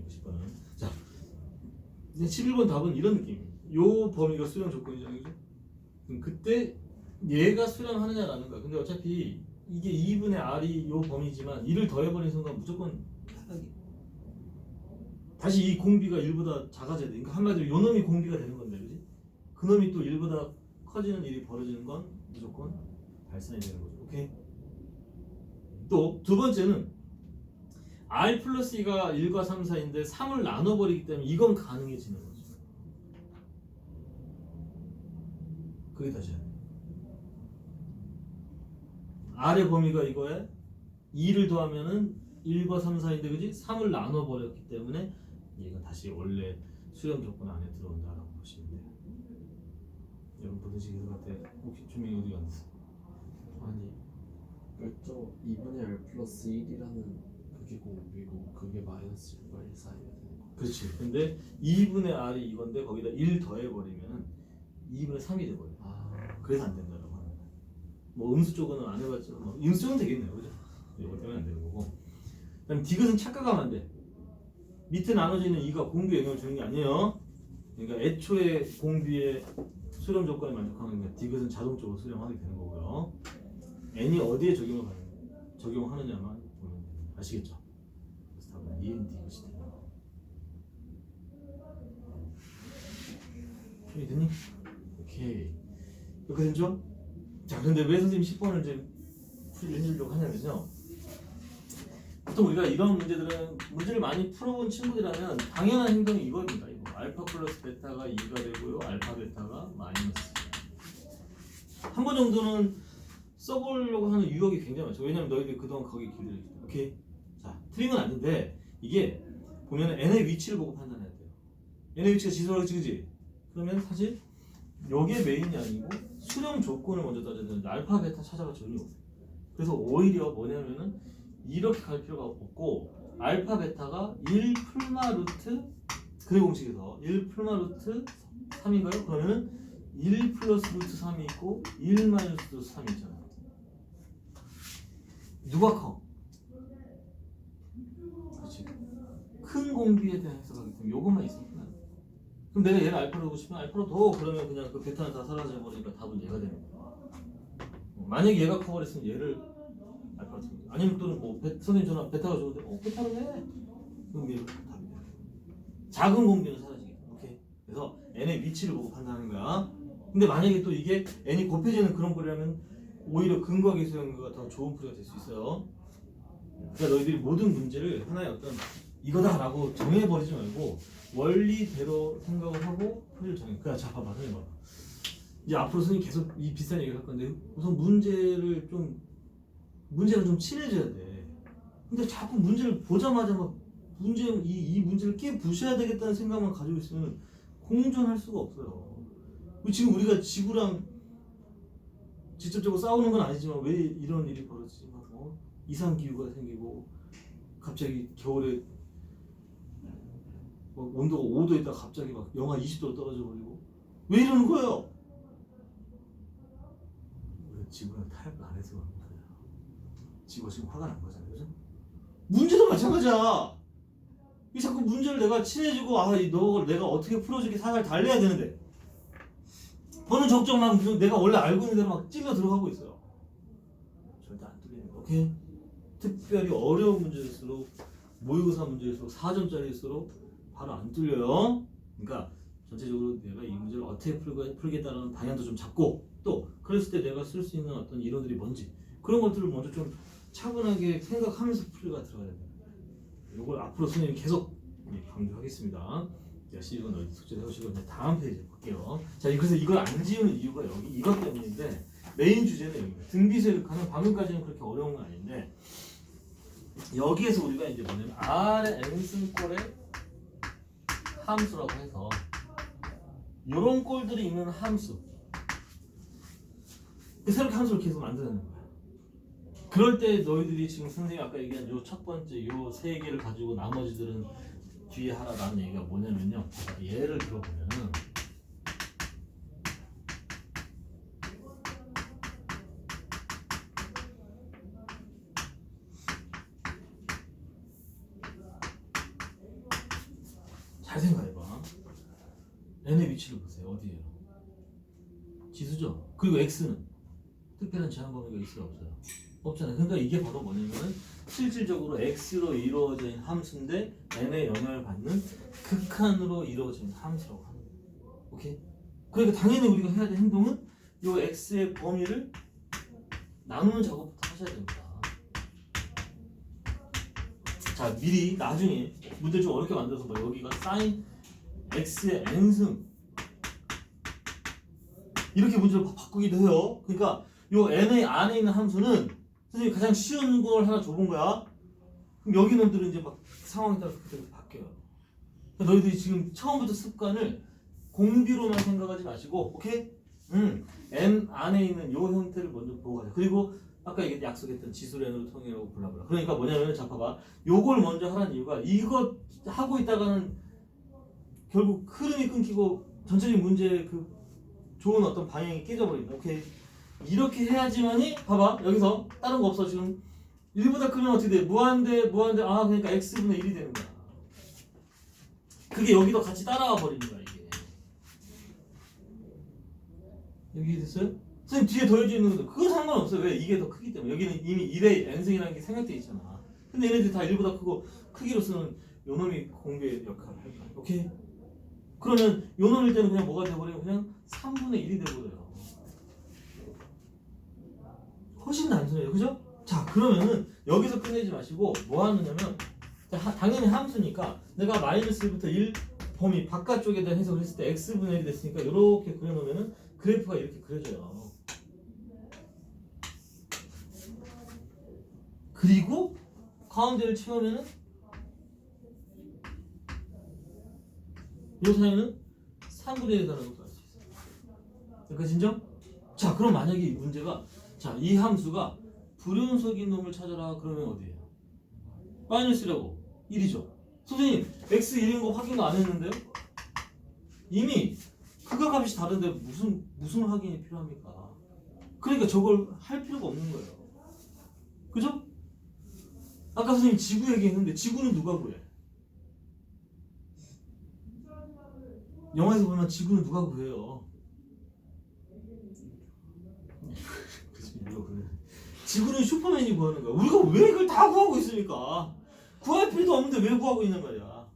10번은. 자, 이제 11번 답은 이런 느낌이에요. 요 범위가 수렴 조건이잖아요. 그죠? 그럼 그때 얘가 수렴하느냐라는 거야. 근데 어차피 이게 2분의 R이 요 범위지만 1을 더해버리는 순간 무조건 탈락이. 다시 이 공비가 1보다 작아져야 돼. 그러니까 한마디로 요 놈이 공비가 되는 건데, 그지? 그 놈이 또 1보다 커지는 일이 벌어지는 건 무조건 발산이 되는 거죠. 오케이? 또 두 번째는 R 플러스 2가 1과 3 사이인데 3을 나눠버리기 때문에 이건 가능해지는 거죠. 그게 다시 R의 범위가 이거에 2를 더하면은 1과 3 사이인데, 그지? 3을 나눠버렸기 때문에 얘가 다시 원래 수렴 조건 안에 들어온다라고 보시면 돼요. 여러분 보듯이 계속 할 때 혹시 주민이 어디 갔어? 아니 그저 2분의 R 플러스 1이라는 그게 공비고 그게 마이너스 1과 1 사이에 되는 거. 그렇지. 근데 2분의 R이 이건데 거기다 1 더해버리면 2분의 3이 돼버려. 그래서 안 된다라고 하는 거야. 뭐 음수 쪽은 안 해봤죠. 뭐 음수 쪽은 되겠네요, 그죠? 이거 때문에 안 되는 거고. 그다음 디귿은 착각하면 안 돼. 밑에 나눠지는 2가 공비에 영향을 주는 게 아니에요. 그러니까 애초에 공비의 수렴 조건에 만족하면 디귿은 자동적으로 수렴하게 되는 거고요. n이 어디에 적용하느냐만 보면 됩니다. 아시겠죠? 그래서 답은 EN 디귿이 됩니다. 됐니? 오케이. 이렇게 됐죠? 자, 그런데 왜 선생님 10번을 이제 풀이를 해주려고 하냐면요. 보통 우리가 이런 문제들은 문제를 많이 풀어본 친구들이라면 당연한 행동이 이겁니다. 이거 알파 플러스 베타가 2가 되고요, 알파 베타가 마이너스. 한 번 정도는 써보려고 하는 유혹이 굉장히 많죠. 왜냐면 너희들이 그동안 거기에 길들였기 때문에. 오케이? 자, 틀린 건 아닌데 이게 보면 n의 위치를 보고 판단해야 돼요. n의 위치가 지수라고 그지? 그러면 사실 요게 메인이 아니고 수렴 조건을 먼저 따져야 되는데 알파 베타 찾아가 전혀 없어요. 그래서 오히려 뭐냐면은 이렇게 갈 필요가 없고 알파 베타가 1 풀마 루트 그 공식에서 1 풀마 루트 3인가요? 그러면은 1 플러스 루트 3이 있고 1 마이너스 루트 3이 있잖아요. 누가 커? 그렇지. 큰 공비에 대한 해석하기 때문에 요것만 있으면 끝나요. 그럼 내가 얘를 알파로 하고 싶으면 알파로 더 그러면 그냥 그 베타는 다 사라져 버리니까 답은 얘가 되는 거야. 만약에 얘가 커버렸으면 얘를 알파로 쓰는 거야. 아니면 또는 뭐 선생님 전화 베타가 좋은데 베타로 해. 그럼 얘가 답이 돼요. 작은 공비는 사라지게. 오케이. 그래서 n의 위치를 보고 판단하는 거야. 근데 만약에 또 이게 n이 곱해지는 그런 꼴이라면 오히려 근과 계수 연구가 더 좋은 풀이가 될 수 있어요. 그러니까 너희들이 모든 문제를 하나의 어떤 이거다라고 정해버리지 말고 원리대로 생각을 하고 풀이를 정해. 그러니까 자 봐봐 선생님 봐봐. 이제 앞으로 선생님 계속 이 비슷한 얘기를 할 건데 우선 문제랑 좀 친해져야 돼. 근데 자꾸 문제를 보자마자 막 이 문제를 깨 부셔야 되겠다는 생각만 가지고 있으면 공존할 수가 없어요. 지금 우리가 지구랑 직접적으로 싸우는 건 아니지만 왜 이런 일이 벌어지지? 막 이상 기후가 생기고 갑자기 겨울에 막 온도가 5도 있다가 갑자기 막 영하 20도로 떨어져 버리고 왜 이러는 거예요? 우리가 지구랑 타협을 안 해서 그런 거예요. 지구가 지금 화가 난 거잖아요, 그죠? 문제도 마찬가지야. 이 자꾸 문제를 내가 친해지고 너 내가 어떻게 풀어줄게 사갈 달래야 되는데 너는 적정 막 내가 원래 알고 있는 대로 막 찔러 들어가고 있어요. 절대 안 뚫리는 거. 오케이? 특별히 어려운 문제일수록 모의고사 문제일수록 4점짜리일수록 바로 안 뚫려요. 그러니까 전체적으로 내가 이 문제를 어떻게 풀겠다는 방향도 좀 잡고 또 그랬을 때 내가 쓸 수 있는 어떤 이론들이 뭔지 그런 것들을 먼저 좀 차분하게 생각하면서 풀이가 들어가야 된다. 이걸 앞으로 선생님이 계속 강조하겠습니다. 열심히 이건 너희 숙제 해오시고 이제 다음 페이지 볼게요. 자, 그래서 이걸 안 지우는 이유가 여기 이것 때문인데 메인 주제는 여기입니다. 등비수열가는 방금까지는 그렇게 어려운 건 아닌데 여기에서 우리가 이제 뭐냐면 R의 n승꼴의 함수라고 해서 이런 꼴들이 있는 함수 새롭게 함수를 계속 만드는 거야. 그럴 때 너희들이 지금 선생님이 아까 얘기한 요 첫 번째 요 세 개를 가지고 나머지들은 뒤에 하라라는 얘기가 뭐냐면요. 예를 들어보면은 잘 생각해봐. n의 위치를 보세요. 어디에요? 지수죠. 그리고 x는 특별한 제한 범위가 있어요, 없어요? 없잖아요. 그러니까 이게 바로 뭐냐면은 실질적으로 x로 이루어져 있는 함수인데 n의 영향을 받는 극한으로 이루어진 함수라고 하는 거예요. 오케이? 그러니까 당연히 우리가 해야 될 행동은 이 x의 범위를 나누는 작업부터 하셔야 됩니다. 자, 미리 나중에 문제 좀 어렵게 만들어서 뭐 여기가 sin x의 n승 이렇게 문제를 바꾸기도 해요. 그러니까 요 n의 안에 있는 함수는 선생님이 가장 쉬운 걸 하나 줘본 거야. 그럼 여기 놈들은 이제 막 상황에 따라서 그때 바뀌어요. 그러니까 너희들이 지금 처음부터 습관을 공비로만 생각하지 마시고, 오케이? n 안에 있는 요 형태를 먼저 보고 가자. 그리고 아까 이게 약속했던 지수를 n으로 통일하고 블라블라. 그러니까 뭐냐면 자 봐봐. 요걸 먼저 하라는 이유가 이거 하고 있다가는 결국 흐름이 끊기고 전체적인 문제의 그 좋은 어떤 방향이 깨져버린다. 오케이? 이렇게 해야지만이 봐봐 여기서 다른 거 없어 지금 1보다 크면 어떻게 돼? 무한대 아 그러니까 x분의 1이 되는 거야. 그게 여기도 같이 따라와 버리는 거야 이게. 여기 됐어요? 선생님 뒤에 더해져 있는 건데 그건 상관없어요. 왜? 이게 더 크기 때문에. 여기는 이미 1의 n승이라는 게 생략되어 있잖아. 근데 얘네들이 다 1보다 크고 크기로서는 요놈이 공비의 역할을 할 거야. 오케이? 그러면 요놈일 때는 그냥 뭐가 돼버려요? 그냥 3분의 1이 돼버려요. 훨씬 단순해요. 그죠? 자 그러면은 여기서 끝내지 마시고 뭐 하느냐면 당연히 함수니까 내가 마이너스 1부터 1 범위 바깥쪽에 대한 해석을 했을 때 x분의 1이 됐으니까 이렇게 그려놓으면은 그래프가 이렇게 그려져요. 그리고 가운데를 채우면은 이 사이는 3분의 1이 다는 것도 알 수 있어요. 여기까지 인정? 자 그럼 만약에 이 문제가 자 이 함수가 불연속인 놈을 찾아라 그러면 어디예요? 마이너스라고 1이죠. 선생님 x 1인 거 확인 안 했는데요? 이미 극악값이 다른데 무슨 확인이 필요합니까? 그러니까 저걸 할 필요가 없는 거예요. 그죠? 아까 선생님 지구 얘기했는데 지구는 누가 구해? 영화에서 보면 지구는 누가 구해요? 지구는 슈퍼맨이 구하는 거야. 우리가 왜 이걸 다 구하고 있습니까? 구할 필요도 없는데 왜 구하고 있는 말이야?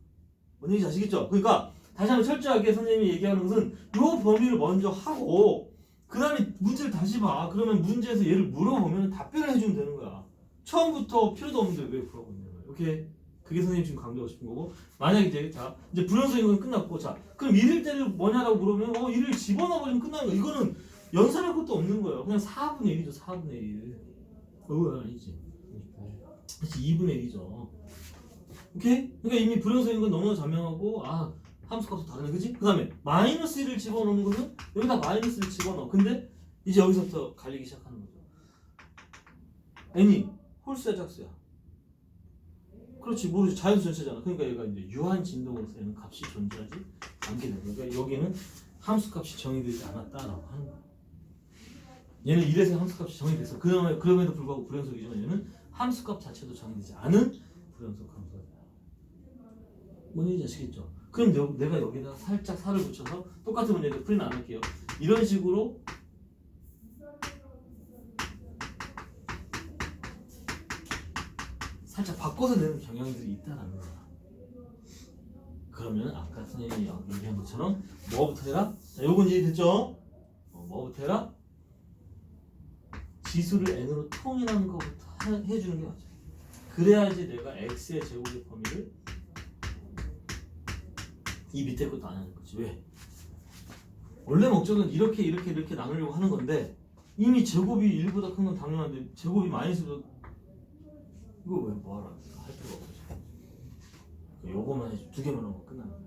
뭔 얘기인지 아시겠죠? 그러니까 다시 한번 철저하게 선생님이 얘기하는 것은 요 범위를 먼저 하고 그 다음에 문제를 다시 봐. 그러면 문제에서 얘를 물어보면 답변을 해주면 되는 거야. 처음부터 필요도 없는데 왜 구하고 있는 거야? 오케이? 그게 선생님 지금 강조하고 싶은 거고 만약에 이제 불연속인 건 끝났고 자 그럼 1일 때를 뭐냐라고 물으면 1을 집어넣어버리면 끝나는 거야. 이거는 연산할 것도 없는 거예요. 그냥 4분의 1이죠. 4분의 1. 아니지. 그렇지 2분의 1이죠. 오케이? 그러니까 이미 불연속인 건 너무나 자명하고 함수값도 다르네. 그치? 그 다음에 마이너스 1을 집어넣는 거는 여기다 마이너스를 집어넣어. 근데 이제 여기서부터 갈리기 시작하는 거죠. n이 홀수야 짝수야? 그렇지 모르지. 자연수 전체잖아. 그러니까 얘가 이제 유한 진동으로서 얘는 값이 존재하지 않게 되는 거야. 그러니까 여기는 함수값이 정의되지 않았다라고 하는 거야. 얘는 이래서 함수값이 정의됐어. 그럼에도 불구하고 불연속이지만 얘는 함수값 자체도 정의되지 않은 불연속 함수가 돼. 뭔 얘기인지 아시겠죠? 그럼 내가 여기다 살짝 살을 붙여서 똑같은 문제인데 풀이는 안 할게요. 이런 식으로 살짝 바꿔서 내는 경향들이 있다는 거야. 그러면 아까 선생님이 얘기한 것처럼 뭐부터 해라? 자, 요건 이해됐죠? 뭐부터 해라? 지수를 n으로 통일하는 것부터 해주는 게 맞아요. 그래야지 내가 x의 제곱의 범위를 이 밑에 것도 안 하는 거지. 왜? 원래 목적은 이렇게 나누려고 하는 건데 이미 제곱이 1보다 큰 건 당연한데 제곱이 마이너스보다 이거 왜 뭐하라 할 필요가 없어. 요거만 해줘. 두 개만 하고 끝나는 거야.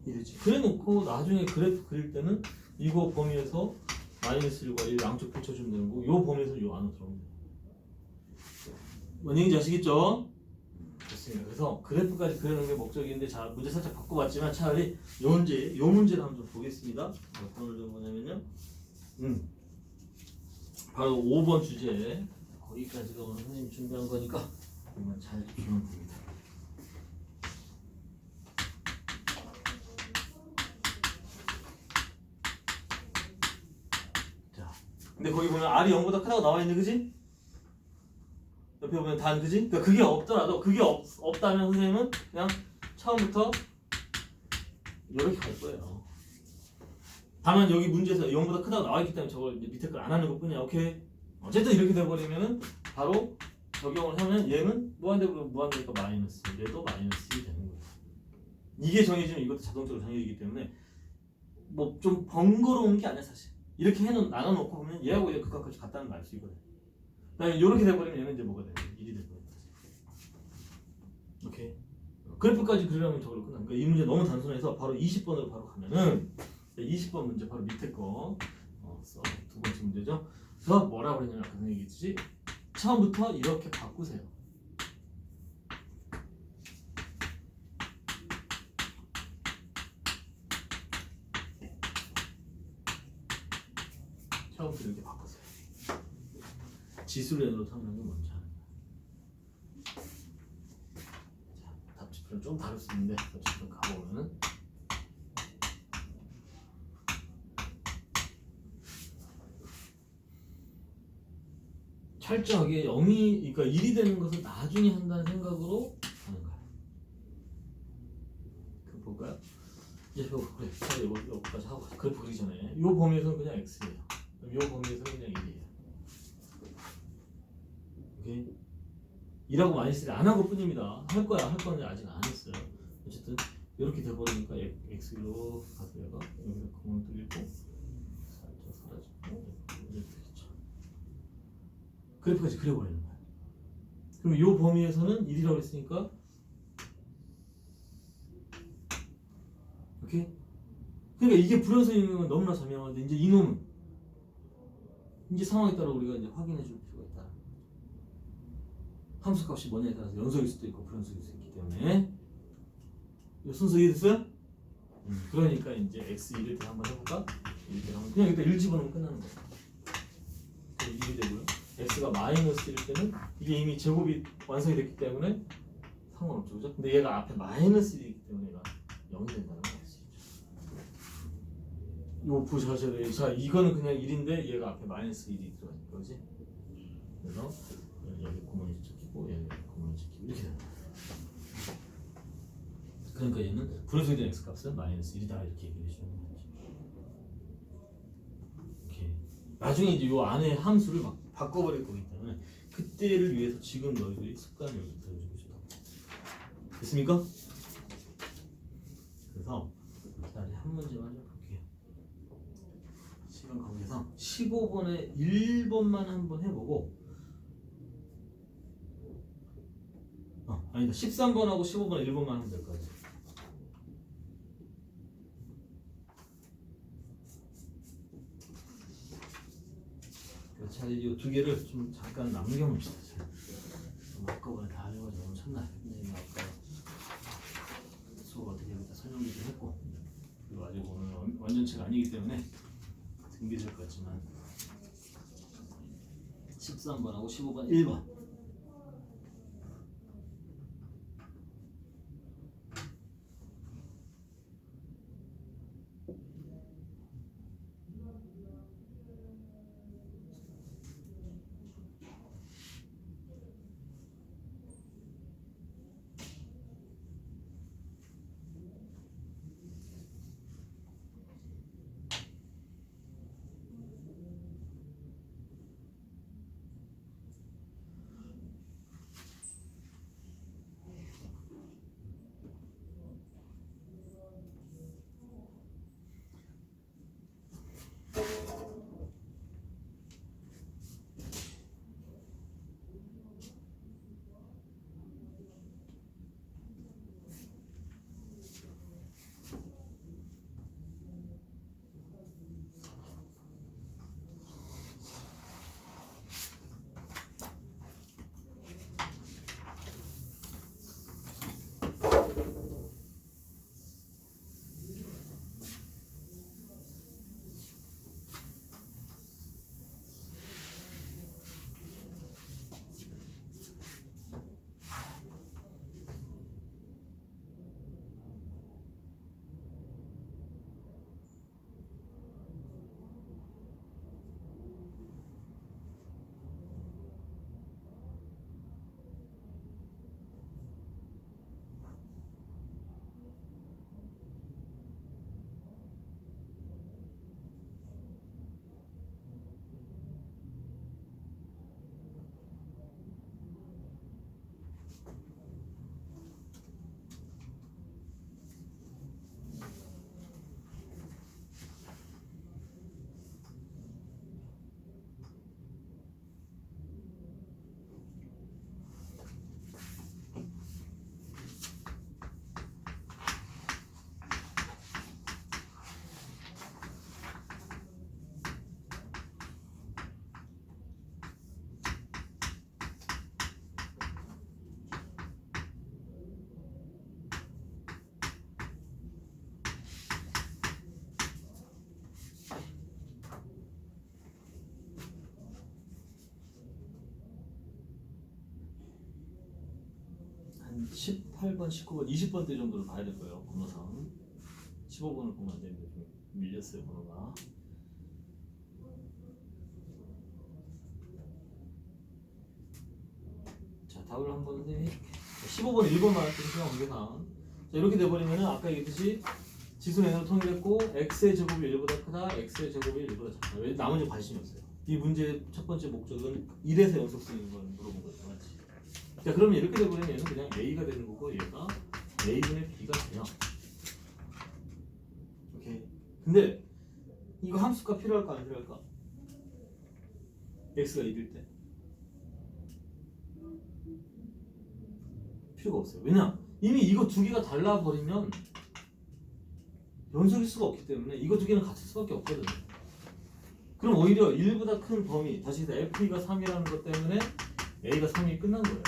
이랬지. 그래 놓고 나중에 그래프 그릴 때는 이거 범위에서 마이너스 1과 1 양쪽 붙여주면 되는 거고 요 범위에서 요 안으로 들어오면 돼. 뭔 얘기인지 아시겠죠? 좋습니다. 그래서 그래프까지 그리는 게 목적인데 자 문제 살짝 바꿔봤지만 차라리 요 문제를 한번 좀 보겠습니다. 어떤 문제가 뭐냐면요. 바로 5번 주제 거기까지가 오늘 선생님이 준비한 거니까 이만 잘 보면 됩니다. 근데 거기 보면 R이 0보다 크다고 나와 있는 그지? 옆에 보면 단 그지? 그러니까 그게 없더라도 그게 없다면 선생님은 그냥 처음부터 이렇게 갈 거예요. 다만 여기 문제에서 0보다 크다고 나와 있기 때문에 저걸 이제 밑에 걸 안 하는 것뿐이야. 오케이. 어쨌든 이렇게 돼버리면은 바로 적용을 하면 얘는 무한대로 무한대니까 마이너스, 얘도 마이너스 1이 되는 거예요. 이게 정해지면 이것도 자동적으로 정해지기 때문에 뭐 좀 번거로운 게 아니야 사실. 이렇게 나눠놓고 보면 얘하고 얘 극각까지 같다는 걸 알 수 있거든. 그다음에 이렇게 돼버리면 얘는 이제 뭐가 돼? 1이 돼버려. 오케이. 그래프까지 그리려면 저걸로 끝난 거야. 이 문제 너무 단순해서 바로 20번으로 바로 가면은 20번 문제 바로 밑에 거 써. 두 번째 문제죠. 그래서 뭐라고 그랬냐면 아까 얘기했지. 처음부터 이렇게 바꾸세요. 처음부터 이렇게 바꾸세요. 지수례로 삼는 게 뭔지 아는 거야. 자, 답지표는 좀 다를 수 있는데 답지표 가보면은 철저하게 0이 그러니까 1이 되는 것을 나중에 한다는 생각으로 하는 거야. 그 볼까요? 이거 그래. 자, 이거까지 하고 그래프 그리기 전에 이 범위에서는 그냥 x예요. 이 범위에서는 그냥 1이에요. 오케이? 2라고 마이너스를 안 한 것뿐입니다. 할 거야. 할 거는 아직 안 했어요. 어쨌든 이렇게 돼버리니까 x로 가서 얘가 여기서 구멍 뚫리고 살짝 사라지고 이렇게 되겠죠. 그래프까지 그려버리는 거야. 그럼 이 범위에서는 1이라고 했으니까 오케이? 그러니까 이게 불연성인 건 너무나 자명한데 이제 이놈은 이제 상황에 따라 우리가 이제 확인해 줄 필요가 있다. 함수값이 뭐냐에 따라서 연속일 수도 있고 불연속일 수 있기 때문에 이 순서 이해됐어요? 그러니까 이제 x1을 한번 해볼까? 이렇게 하면 그냥 일단 1 집어넣으면 끝나는 거야. 1이 되고요. x가 마이너스 1일 때는 이게 이미 제곱이 완성이 됐기 때문에 상관없죠, 그죠? 근데 얘가 앞에 마이너스 1이기 때문에 얘가 0이 된다는 거 알수 있죠. 이거 보셔야 돼요. 자, 이거는 그냥 1인데 얘가 앞에 마이너스 1이 들어가니까, 그지? 그래서 여기 구멍이 찍히고 여기 구멍이 찍히고 이렇게 됩니다. 그러니까 얘는 불연속이 된 x값은 마이너스 1이다 이렇게 얘기해 주시면 되죠. 이렇게 나중에 이제 요 안에 함수를 막 바꿔버릴 거기 때문에 그때를 위해서 지금 너희들이 습관을 들어주고 싶다. 됐습니까? 그래서 자, 한 문제만 좀 볼게요. 시간 관계상 15번에 1번만 한번 해보고 아니다 13번하고 15번에 1번만 하면 될 것 같아요. 자, 이 두 개를 좀 잠깐 남겨봅시다. 아까보다 다 해가지고 너무 쳤나. 근데 아까 수업 어떻게 여기다 설명도 좀 했고 그리고 아직 오늘 완전체가 아니기 때문에 등비실 것 같지만 13번하고 15번 1번 18번, 19번, 20번 때 정도를 봐야 될 거예요. 번호상 15번을 보면 안 되는데 좀 밀렸어요 번호가. 자 답을 한번 선생님이 15번 1번만 할게요. 시간 관계상. 자 이렇게 돼버리면은 아까 얘기했듯이 지수는 n으로 통일했고 x의 제곱이 1보다 크다, x의 제곱이 1보다 작다. 왜 나머지 관심이 없어요. 이 문제의 첫 번째 목적은 1에서 연속수인 걸 물어본 거죠. 맞지? 자 그러면 이렇게 돼버리면 얘는 그냥 a가 되는 거고 얘가 a분의 b가 돼요. 오케이. 근데 이거 함수가 필요할까 안 필요할까? x가 1일 때 필요가 없어요. 왜냐? 이미 이거 두 개가 달라버리면 연속일 수가 없기 때문에 이거 두 개는 같을 수밖에 없거든요. 그럼 오히려 1보다 큰 범위, 다시 해서 f가 3이라는 것 때문에 a가 3이 끝난 거예요.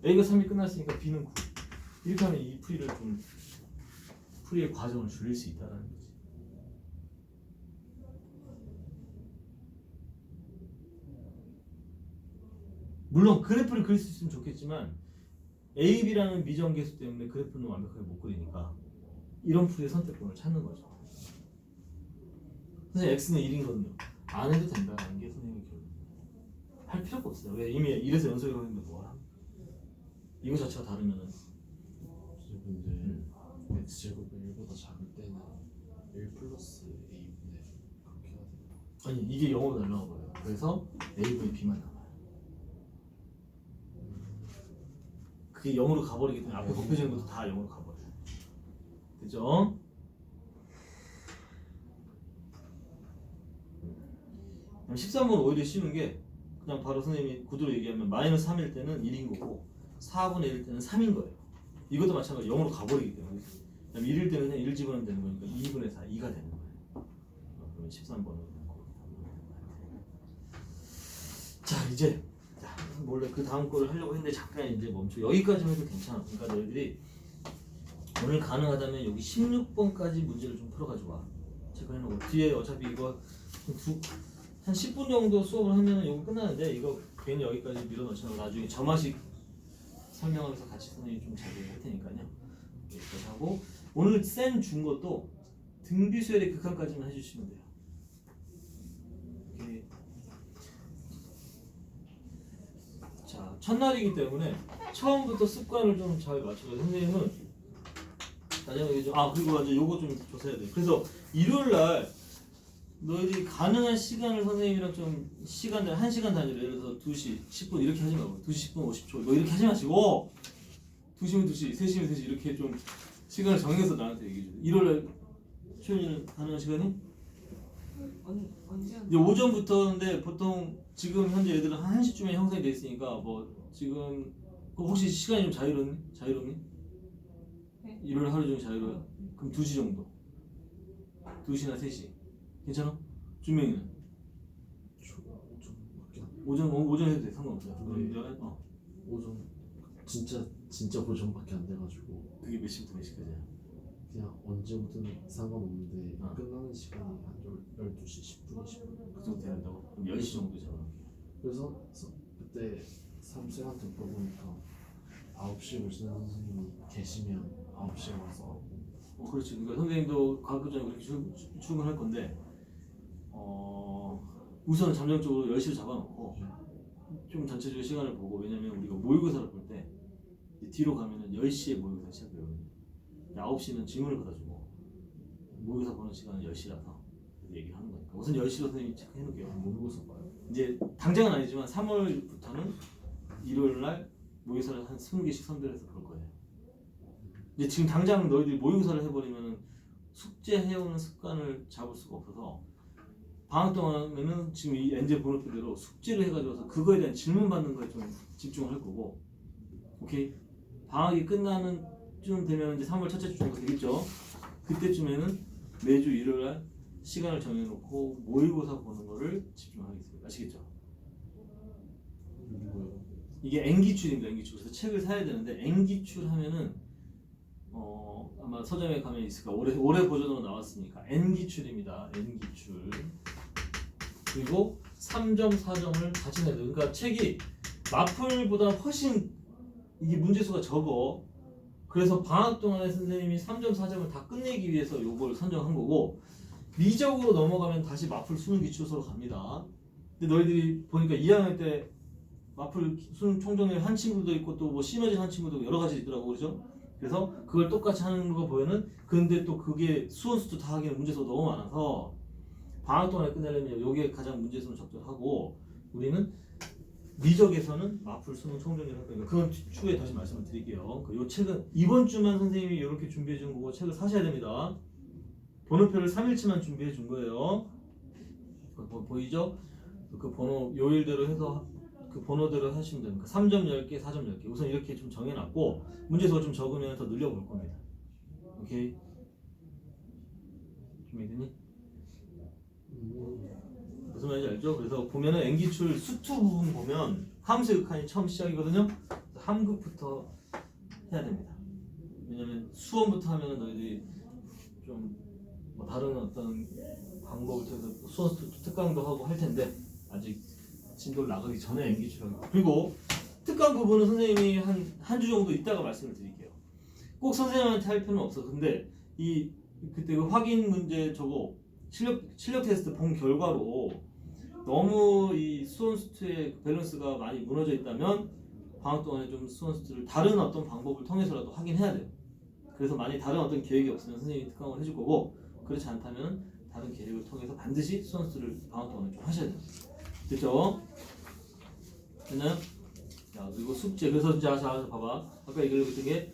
a가 3이 끝났으니까 b는 9. 이렇게 하면 이 풀이를 좀 풀이의 과정을 줄일 수 있다는 거지. 물론 그래프를 그릴 수 있으면 좋겠지만 a, b라는 미정계수 때문에 그래프는 완벽하게 못 그리니까 이런 풀이의 선택권을 찾는 거죠. 선생님 x는 1이거든요. 안 해도 된다는 게 선생님의 결론. 할 필요가 없어요. 왜? 이미 1에서 연속이라고 했는데 뭐하라? 이거 자체가 다르면은 근데 x제곱이 1보다 작을 때는 1 플러스 a분의 그렇게 해야 돼요. 아니 이게 0으로 날라가 버려요. 그래서 a분의 b만 남아요. 그게 0으로 가버리기 때문에 앞에 곱해지는 것도 다 0으로 가버려요. 그죠? 그럼 13번 오히려 쉬운 게 그냥 바로 선생님이 구두로 얘기하면 마이너스 3일 때는 1인 거고 4분의 1일 때는 3인 거예요. 이것도 마찬가지 0으로 가버리기 때문에 그다음에 1일 때는 그냥 1 집어넣으면 되는 거니까 2분의 4, 2가 되는 거예요. 그러면 13번은 자 이제 원래 그 다음 거를 하려고 했는데 잠깐 이제 멈춰. 여기까지만 해도 괜찮아. 그러니까 너희들이 오늘 가능하다면 여기 16번까지 문제를 좀 풀어가지고 와. 체크해놓고 뒤에 어차피 이거 한 10분 정도 수업을 하면 이거 끝나는데 이거 괜히 여기까지 밀어넣지 말고 나중에 저마식 설명하면서 같이 선생님이 좀 자세히 할 테니까요. 여기까지 하고 오늘 쌤 준 것도 등비수열의 극한까지만 해주시면 돼요. 오케이. 자, 첫날이기 때문에 처음부터 습관을 좀 잘 맞춰서 선생님은 나중에 좀 그리고 이제 요거 좀 조사해야 돼. 그래서 일요일 날 너희들이 가능한 시간을 선생님이랑 좀 시간들 1시간 단위로 예를 들어서 2시 10분 이렇게 하지 말고 2시 10분 50초 뭐 이렇게 하지 마시고 2시면 2시, 3시면 3시 이렇게 좀 시간을 정해서 나한테 얘기해 줘. 일요일 날 초연이는 가능한 시간이? 언제? 이제 오전부터인데 보통 지금 현재 애들은 한 1시쯤에 형성이 돼 있으니까 뭐 지금 혹시 시간이 좀 자유롭니? 네. 일요일 하루 종일 자유로워요? 그럼 2시 정도 2시나 3시 괜찮아? 준명이는? 오전 해도 돼 상관없어요. 네. 오전 진짜 고전밖에 안 돼가지고 그게 몇 시부터 몇 시까지야? 그냥 언제 오든 상관없는데 아. 끝나는 시간이 한 12시 10분 20분 그 정도 돼야 된다고? 그럼 10시 정도 잡아놓을게. 그래서 그때 삼쌤한테 물어보니까 9시에 오시는 선생님이 계시면 9시에 와서 그렇지. 그러니까 선생님도 과학교 전에 그렇게 출근할 건데 우선 잠정적으로 10시로 잡아놓고 좀 전체적으로 시간을 보고 왜냐면 우리가 모의고사를 볼 때 뒤로 가면은 10시에 모의고사 시작해요. 9시는 질문을 받아주고 모의고사 보는 시간은 10시라서 얘기를 하는 거니까 우선 10시로 선생님이 체크해놓을게요. 모의고사 봐요. 이제 당장은 아니지만 3월부터는 일요일날 모의고사를 한 20개씩 선별해서 볼 거예요. 이제 지금 당장 너희들이 모의고사를 해버리면 숙제해오는 습관을 잡을 수가 없어서 방학 동안에는 지금 이 엔제 번호표대로 숙제를 해가지고서 그거에 대한 질문 받는 거에 좀 집중을 할 거고 오케이? 방학이 끝나는 쯤 되면 이제 3월 첫째 주 정도 되겠죠? 그때쯤에는 매주 일요일날 시간을 정해놓고 모의고사 보는 거를 집중하겠습니다. 아시겠죠? 이게 N기출입니다. N기출. 그래서 책을 사야 되는데 N기출 하면은 아마 서점에 가면 있을까. 올해 버전으로 나왔으니까 N기출입니다. N기출. 그리고 3점, 4점을 같이 내야 돼요. 그러니까 책이 마플보다 훨씬 이게 문제수가 적어. 그래서 방학 동안에 선생님이 3점, 4점을 다 끝내기 위해서 요걸 선정한 거고 미적으로 넘어가면 다시 마풀 수능 기출서로 갑니다. 근데 너희들이 보니까 2학년 때 마풀 수능 총정리를 한 친구도 있고 또 뭐 시너지 한 친구도 있고 여러 가지 있더라고 그러죠? 그래서 그걸 똑같이 하는 거 보면은 근데 또 그게 수원수도 다 하기에는 문제수가 너무 많아서 방학 동안에 끝내려면 요게 가장 문제수는 적절하고 우리는 미적에서는 마풀 수능 총정리를 할 거니까 그건 추후에 다시 말씀을 드릴게요. 요 책은 이번 주만 선생님이 이렇게 준비해 준 거고 책을 사셔야 됩니다. 번호표를 3일치만 준비해 준 거예요. 보이죠? 그 번호 요일대로 해서 그 번호대로 하시면 됩니다. 3점 10개, 4점 10개. 우선 이렇게 좀 정해놨고 문제수가 좀 적으면 더 늘려볼 겁니다. 오케이? 준비되니? 무슨 말인지 알죠? 그래서 보면은 N기출 수투 부분 보면 함수 극한이 처음 시작이거든요. 함극부터 해야 됩니다. 왜냐면 수원부터 하면은 너희들이 좀 뭐 다른 어떤 방법을 통해서 수원 특강도 하고 할 텐데 아직 진도를 나가기 전에 N기출하고 그리고 특강 부분은 선생님이 한 주 정도 있다가 말씀을 드릴게요. 꼭 선생님한테 할 필요는 없어. 근데 그때 그 확인 문제 저거 실력 테스트 본 결과로 너무 이 수원수투의 밸런스가 많이 무너져 있다면 방학 동안에 좀 수원수투를 다른 어떤 방법을 통해서라도 확인해야 돼요. 그래서 만약 다른 어떤 계획이 없으면 선생님이 특강을 해줄 거고 그렇지 않다면 다른 계획을 통해서 반드시 수원수투를 방학 동안에 좀 하셔야 돼요. 됐죠? 됐나요? 자 그리고 숙제 그래서 자 봐봐 아까 얘기했던 게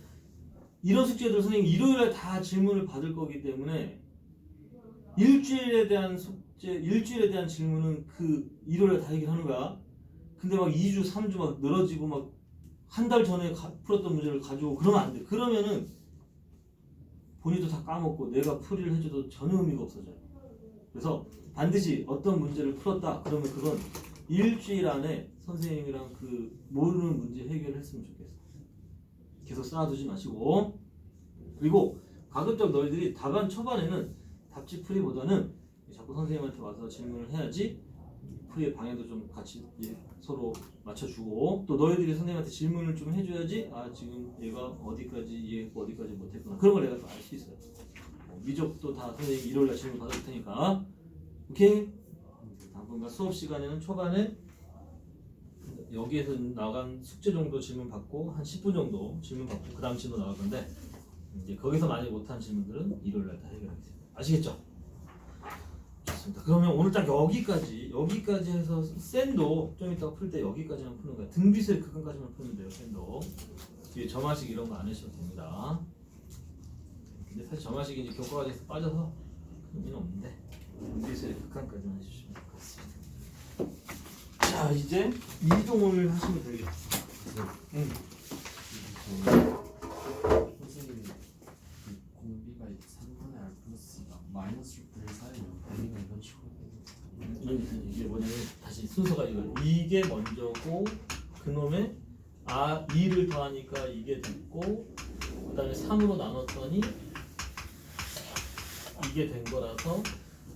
이런 숙제들 선생님 일요일에 다 질문을 받을 거기 때문에 일주일에 대한 숙제, 일주일에 대한 질문은 그 일요일에 다 얘기를 하는 거야. 근데 막 2주, 3주 막 늘어지고 막 한 달 전에 풀었던 문제를 가지고 그러면 안 돼. 그러면은 본인도 다 까먹고 내가 풀이를 해줘도 전혀 의미가 없어져요. 그래서 반드시 어떤 문제를 풀었다. 그러면 그건 일주일 안에 선생님이랑 그 모르는 문제 해결을 했으면 좋겠어. 계속 쌓아두지 마시고 그리고 가급적 너희들이 답안 초반에는 답지 풀이보다는 자꾸 선생님한테 와서 질문을 해야지 풀이의 방향도 좀 같이 서로 맞춰주고 또 너희들이 선생님한테 질문을 좀 해줘야지 아 지금 얘가 어디까지 이해했고 어디까지 못했구나 그런 걸 내가 좀 알 수 있어요. 미적도 다 선생님 일요일날 질문 받을 테니까 오케이? 당분간 수업 시간에는 초반에 여기에서 나간 숙제 정도 질문 받고 한 10분 정도 질문 받고 그 다음 질문 나갈 건데 이제 거기서 많이 못한 질문들은 일요일날 다 해결하겠습니다. 아시겠죠? 좋습니다. 그러면 오늘 딱 여기까지 해서 샌도 좀 이따가 풀 때 여기까지만 푸는 거야. 등비수의 극한까지만 푸면 돼요. 샌도 뒤에 점화식 이런 거 안 하셔도 됩니다. 근데 사실 점화식이 이제 교과과정에서 빠져서 의미는 없는데 등비수의 극한까지만 해주시면 될 것 같습니다. 자 이제 이동을 하시면 되겠습니다. 선생님 그 공비가 3분의 R 플러스가 마이너스 6분의 4이면 N이가 이런 식으로 이게 뭐냐면 다시 순서가 이게 먼저고 그놈에 2를 더하니까 이게 됐고 그 다음에 3으로 나눴더니 이게 된 거라서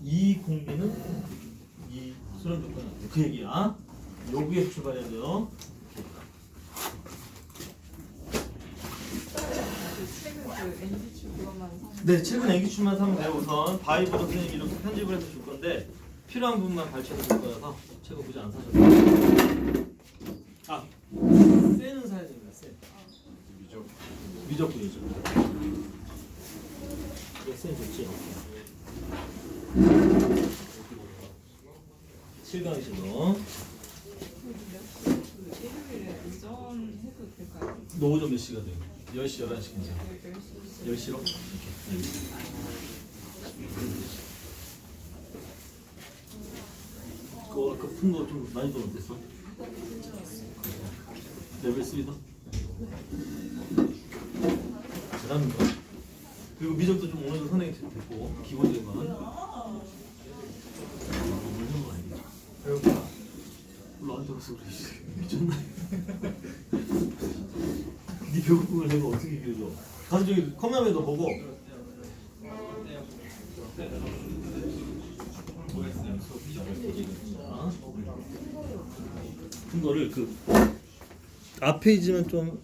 이 공비는 이 수렴 조건이 안 돼. 그 얘기야. 여기에서 출발해야 돼요. 책은 그 NG출 그것만 사면 네, 최근 애기춤만 사면 돼요. 우선 바이브로 선생님이 이렇게 편집을 해서 줄 건데 필요한 부분만 발췌해 줄 거라서 책은 굳이 안 사셔도 돼요. 아, 쇠는 사야 됩니다. 쇠. 미적분이죠. 이게 쇠 좋지. 실강이시죠. 일요일에 운전해도 될까요? 너 오전 몇 시가 돼요? 10시, 11시 괜찮아. 10시 10시로? 이렇게. 그거 아까 푼 거 좀 많이 더 어땠어? 레벨 3다? 잘합니다. 그리고 미적도 좀 어느 정도 선행이 됐고 기본적인 거는 배고파. 너한테 와서 그래. 미쳤나? 네 배고픈 걸 내가 어떻게 이겨줘? 가서 저기 컵라면도 보고. 큰 거를 그 앞 페이지만 좀